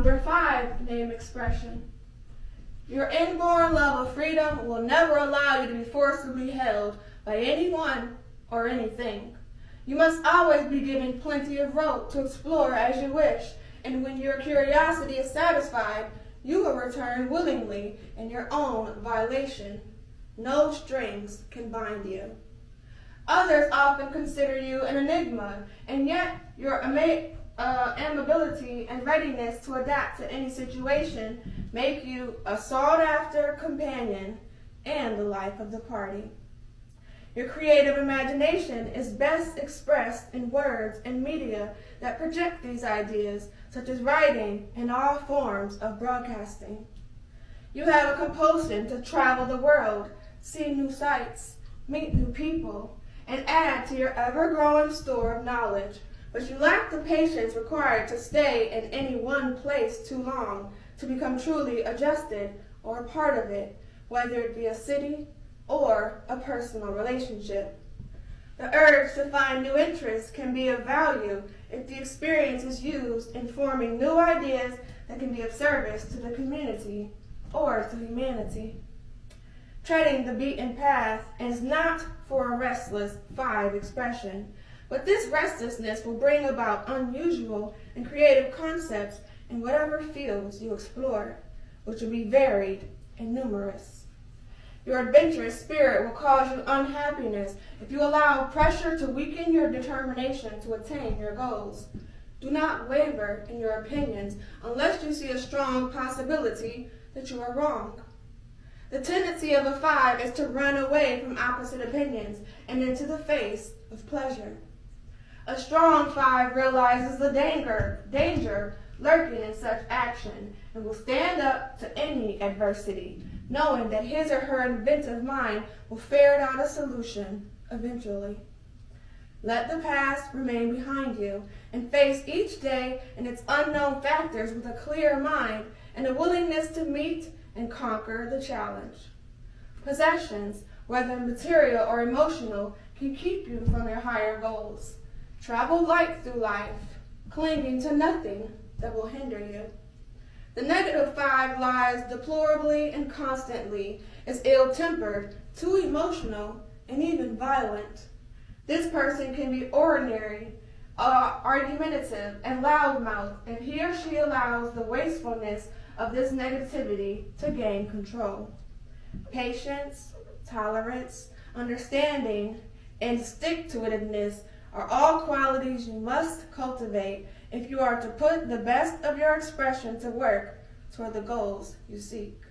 Number 5, name expression. Your inborn love of freedom will never allow you to be forcibly held by anyone or anything. You must always be given plenty of rope to explore as you wish, and when your curiosity is satisfied, you will return willingly in your own violation. No strings can bind you. Others often consider you an enigma, and yet your amiability and readiness to adapt to any situation make you a sought-after companion and the life of the party. Your creative imagination is best expressed in words and media that project these ideas, such as writing and all forms of broadcasting. You have a compulsion to travel the world, see new sights, meet new people, and add to your ever-growing store of knowledge, but you lack the patience required to stay in any one place too long to become truly adjusted or a part of it, whether it be a city or a personal relationship. The urge to find new interests can be of value if the experience is used in forming new ideas that can be of service to the community or to humanity. Treading the beaten path is not for a restless 5 expression, but this restlessness will bring about unusual and creative concepts in whatever fields you explore, which will be varied and numerous. Your adventurous spirit will cause you unhappiness if you allow pressure to weaken your determination to attain your goals. Do not waver in your opinions unless you see a strong possibility that you are wrong. The tendency of a 5 is to run away from opposite opinions and into the face of pleasure. A strong 5 realizes the danger lurking in such action and will stand up to any adversity, knowing that his or her inventive mind will ferret out a solution eventually. Let the past remain behind you and face each day and its unknown factors with a clear mind and a willingness to meet and conquer the challenge. Possessions, whether material or emotional, can keep you from your higher goals. Travel light through life, clinging to nothing that will hinder you. The negative 5 lies deplorably and constantly, is ill-tempered, too emotional, and even violent. This person can be ordinary, argumentative, and loudmouth if he or she allows the wastefulness of this negativity to gain control. Patience, tolerance, understanding, and stick-to-itiveness are all qualities you must cultivate if you are to put the best of your expression to work toward the goals you seek.